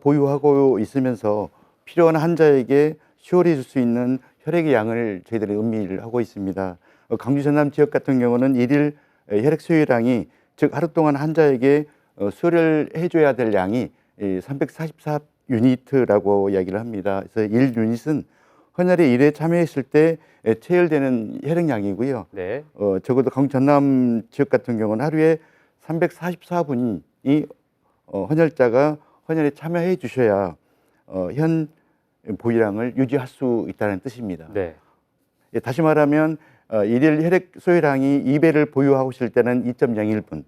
보유하고 있으면서 필요한 환자에게 시홀해 줄 수 있는 혈액의 양을 저희들이 의미를 하고 있습니다. 광주 전남 지역 같은 경우는 일일 혈액 소요량이 즉 하루 동안 환자에게 수혈을 해줘야 될 양이 344유니트라고 이야기를 합니다. 그래서 1유닛은 헌혈에 1회 참여했을 때 체열되는 혈액량이고요. 네. 적어도 광주 전남 지역 같은 경우는 하루에 344분이 헌혈자가 헌혈에 참여해 주셔야 현 보유량을 유지할 수 있다는 뜻입니다. 네. 다시 말하면 일일 혈액 소요량이 2배를 보유하고 있을 때는 2.01분,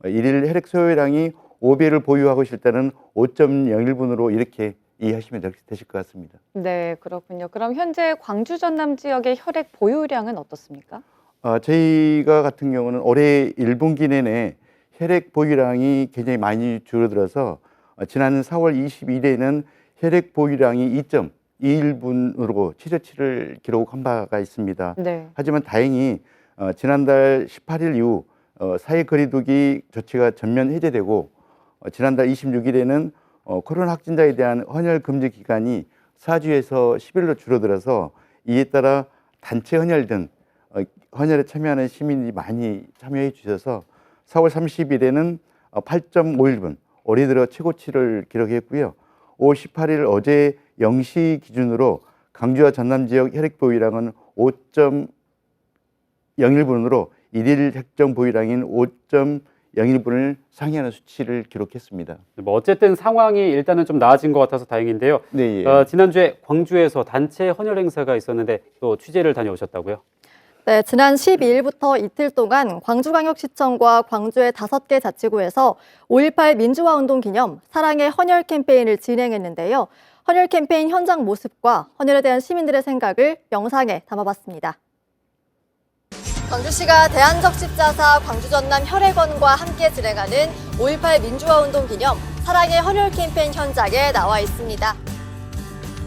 일일 혈액 소요량이 5배를 보유하고 있을 때는 5.01분으로 이렇게 이해하시면 되실 것 같습니다. 네, 그렇군요. 그럼 현재 광주 전남 지역의 혈액 보유량은 어떻습니까? 저희가 같은 경우는 올해 1분기 내내 혈액 보유량이 굉장히 많이 줄어들어서 지난 4월 22일에는 혈액 보유량이 2.21분으로 최저치를 기록한 바가 있습니다. 네. 하지만 다행히 지난달 18일 이후 사회 거리두기 조치가 전면 해제되고 지난달 26일에는 코로나 확진자에 대한 헌혈 금지 기간이 4주에서 10일로 줄어들어서 이에 따라 단체 헌혈 등 헌혈에 참여하는 시민이 많이 참여해 주셔서 4월 30일에는 8.51분, 올해 들어 최고치를 기록했고요. 5월 18일 어제 0시 기준으로 광주와 전남 지역 혈액 보유량은 5.01분으로 일일 획정 보유량인 5.01분을 상회하는 수치를 기록했습니다. 뭐 어쨌든 상황이 일단은 좀 나아진 것 같아서 다행인데요. 네, 예. 지난주에 광주에서 단체 헌혈 행사가 있었는데 또 취재를 다녀오셨다고요? 네, 지난 12일부터 이틀 동안 광주광역시청과 광주의 5개 자치구에서 5.18 민주화운동 기념 사랑의 헌혈 캠페인을 진행했는데요. 헌혈 캠페인 현장 모습과 헌혈에 대한 시민들의 생각을 영상에 담아봤습니다. 광주시가 대한적 십자사 광주 전남 혈액원과 함께 진행하는 5.18 민주화운동 기념 사랑의 헌혈 캠페인 현장에 나와 있습니다.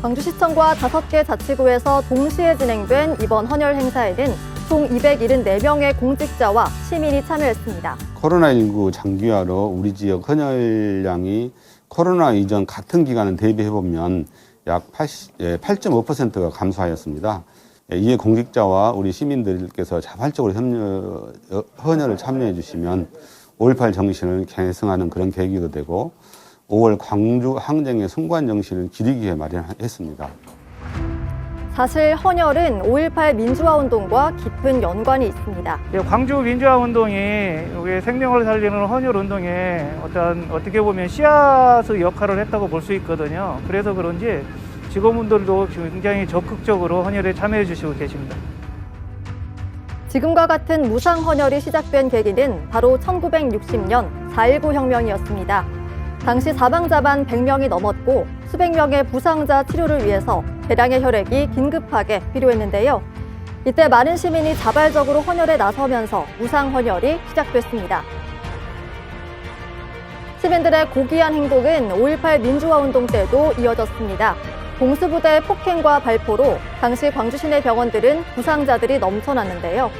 광주시청과 5개 자치구에서 동시에 진행된 이번 헌혈 행사에는 총 274명의 공직자와 시민이 참여했습니다. 코로나19 장기화로 우리 지역 헌혈량이 코로나 이전 같은 기간을 대비해보면 약 8.5%가 감소하였습니다. 이에 공직자와 우리 시민들께서 자발적으로 헌혈을 참여해 주시면 5.18 정신을 계승하는 그런 계기도 되고 5월 광주 항쟁의 승관 정신을 기리기 위해 마련했습니다. 사실 헌혈은 5.18 민주화운동과 깊은 연관이 있습니다. 광주 민주화운동이 우리의 생명을 살리는 헌혈운동에 어떻게 보면 씨앗의 역할을 했다고 볼 수 있거든요. 그래서 그런지 직원분들도 굉장히 적극적으로 헌혈에 참여해 주시고 계십니다. 지금과 같은 무상 헌혈이 시작된 계기는 바로 1960년 4.19 혁명이었습니다. 당시 사망자만 100명이 넘었고 수백 명의 부상자 치료를 위해서 대량의 혈액이 긴급하게 필요했는데요. 이때 많은 시민이 자발적으로 헌혈에 나서면서 무상 헌혈이 시작됐습니다. 시민들의 고귀한 행동은 5.18 민주화운동 때도 이어졌습니다. 공수부대의 폭행과 발포로 당시 광주 시내 병원들은 부상자들이 넘쳐났는데요.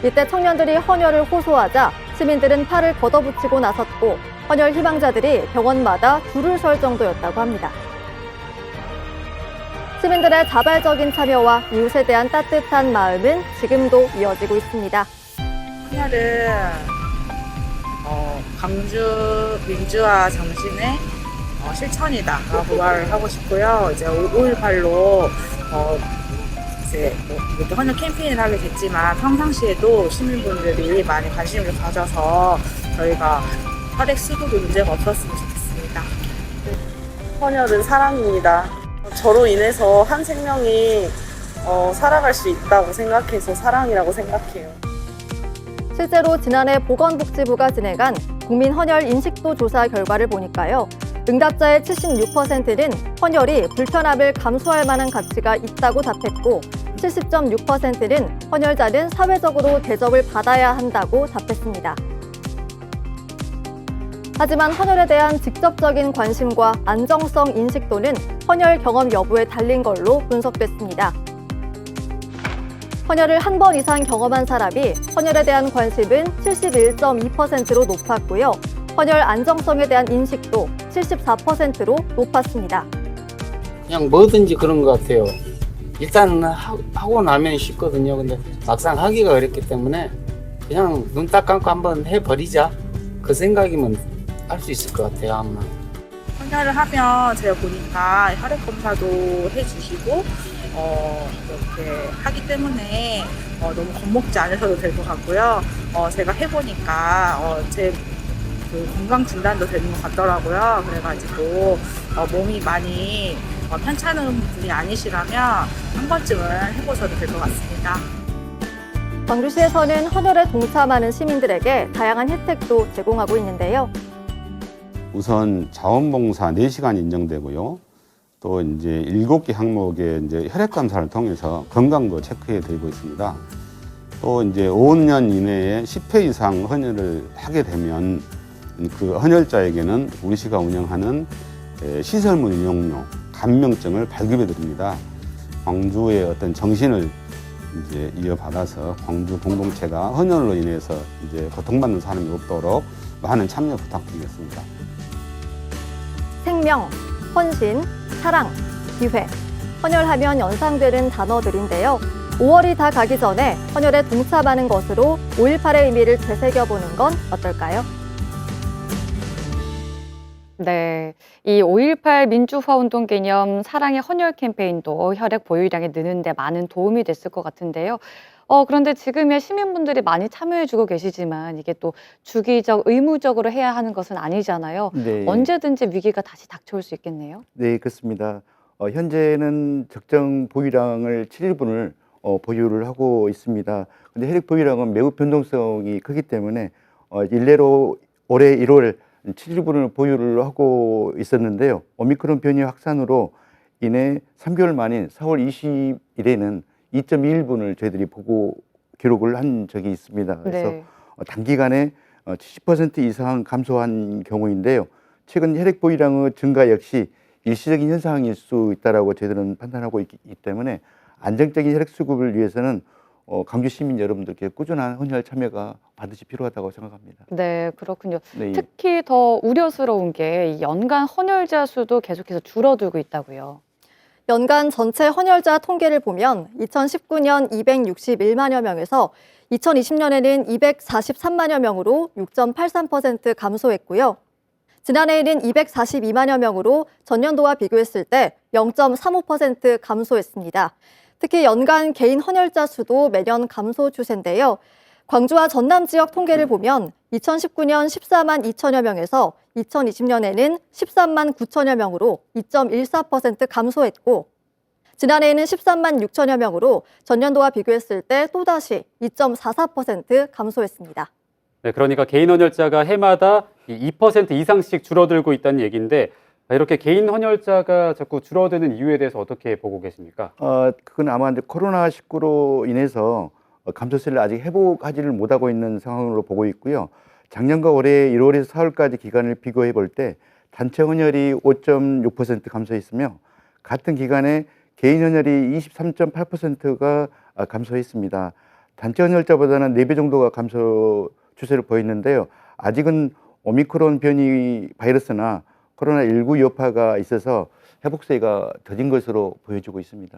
이때 청년들이 헌혈을 호소하자 시민들은 팔을 걷어붙이고 나섰고 헌혈 희망자들이 병원마다 줄을 설 정도였다고 합니다. 시민들의 자발적인 참여와 이웃에 대한 따뜻한 마음은 지금도 이어지고 있습니다. 헌혈은 광주 민주화 정신의 실천이다라고 말을 하고 싶고요. 이제 5.18로 이렇게 헌혈 캠페인을 하게 됐지만 평상시에도 시민분들이 많이 관심을 가져서 저희가 혈액 수급에 문제가 없었으면 좋겠습니다. 헌혈은 사랑입니다. 저로 인해서 한 생명이 살아갈 수 있다고 생각해서 사랑이라고 생각해요. 실제로 지난해 보건복지부가 진행한 국민 헌혈 인식도 조사 결과를 보니까요. 응답자의 76%는 헌혈이 불편함을 감수할 만한 가치가 있다고 답했고 70.6%는 헌혈자는 사회적으로 대접을 받아야 한다고 답했습니다. 하지만 헌혈에 대한 직접적인 관심과 안정성 인식도는 헌혈 경험 여부에 달린 걸로 분석됐습니다. 헌혈을 한 번 이상 경험한 사람이 헌혈에 대한 관심은 71.2%로 높았고요. 헌혈 안정성에 대한 인식도 74%로 높았습니다. 그냥 뭐든지 그런 것 같아요. 일단 하고 나면 쉽거든요. 근데 막상 하기가 어렵기 때문에 그냥 눈 딱 감고 한번 해버리자. 그 생각이면 할 수 있을 것 같아요, 아마. 헌혈을 하면 제가 보니까 혈액 검사도 해주시고 이렇게 하기 때문에 너무 겁먹지 않으셔도 될 것 같고요. 제가 해보니까 제 그 건강 진단도 되는 것 같더라고요. 그래가지고 몸이 많이 편찮은 분이 아니시라면 한 번쯤은 해보셔도 될 것 같습니다. 광주시에서는 헌혈에 동참하는 시민들에게 다양한 혜택도 제공하고 있는데요. 우선 자원봉사 4시간 인정되고요. 또 이제 7개 항목의 이제 혈액 검사를 통해서 건강도 체크해 드리고 있습니다. 또 이제 5년 이내에 10회 이상 헌혈을 하게 되면 그 헌혈자에게는 우리 시가 운영하는 시설물 이용료 감명증을 발급해 드립니다. 광주의 어떤 정신을 이제 이어받아서 광주 공동체가 헌혈로 인해서 이제 고통받는 사람이 없도록 많은 참여 부탁드리겠습니다. 생명, 헌신, 사랑, 기회. 헌혈하면 연상되는 단어들인데요. 5월이 다 가기 전에 헌혈에 동참하는 것으로 5.18의 의미를 되새겨보는 건 어떨까요? 네, 이 5.18 민주화운동 개념 사랑의 헌혈 캠페인도 혈액 보유량이 느는데 많은 도움이 됐을 것 같은데요. 그런데 지금의 시민분들이 많이 참여해주고 계시지만 이게 또 주기적, 의무적으로 해야 하는 것은 아니잖아요. 네. 언제든지 위기가 다시 닥쳐올 수 있겠네요. 네, 그렇습니다. 현재는 적정 보유량을 7일분을 보유를 하고 있습니다. 근데 혈액 보유량은 매우 변동성이 크기 때문에 일례로 올해 1월 7일분을 보유를 하고 있었는데요. 오미크론 변이 확산으로 인해 3개월 만인 4월 20일에는 2.21분을 저희들이 보고 기록을 한 적이 있습니다. 그래서 네. 단기간에 70% 이상 감소한 경우인데요. 최근 혈액 보유량의 증가 역시 일시적인 현상일 수 있다라고 저희들은 판단하고 있기 때문에 안정적인 혈액 수급을 위해서는 광주 시민 여러분들께 꾸준한 헌혈 참여가 반드시 필요하다고 생각합니다. 네, 그렇군요. 네, 특히 더 우려스러운 게 이 연간 헌혈자 수도 계속해서 줄어들고 있다고요. 연간 전체 헌혈자 통계를 보면 2019년 261만여 명에서 2020년에는 243만여 명으로 6.83% 감소했고요. 지난해에는 242만여 명으로 전년도와 비교했을 때 0.35% 감소했습니다. 특히 연간 개인 헌혈자 수도 매년 감소 추세인데요. 광주와 전남 지역 통계를 보면 2019년 14만 2천여 명에서 2020년에는 13만 9천여 명으로 2.14% 감소했고 지난해에는 13만 6천여 명으로 전년도와 비교했을 때 또다시 2.44% 감소했습니다. 네, 그러니까 개인 헌혈자가 해마다 2% 이상씩 줄어들고 있다는 얘기인데 이렇게 개인 헌혈자가 자꾸 줄어드는 이유에 대해서 어떻게 보고 계십니까? 그건 아마 이제 코로나19로 인해서 감소세를 아직 회복하지를 못하고 있는 상황으로 보고 있고요. 작년과 올해 1월에서 4월까지 기간을 비교해 볼 때 단체 헌혈이 5.6% 감소했으며 같은 기간에 개인 헌혈이 23.8%가 감소했습니다. 단체 헌혈자보다는 4배 정도가 감소 추세를 보였는데요. 아직은 오미크론 변이 바이러스나 코로나19 여파가 있어서 회복세가 더딘 것으로 보여지고 있습니다.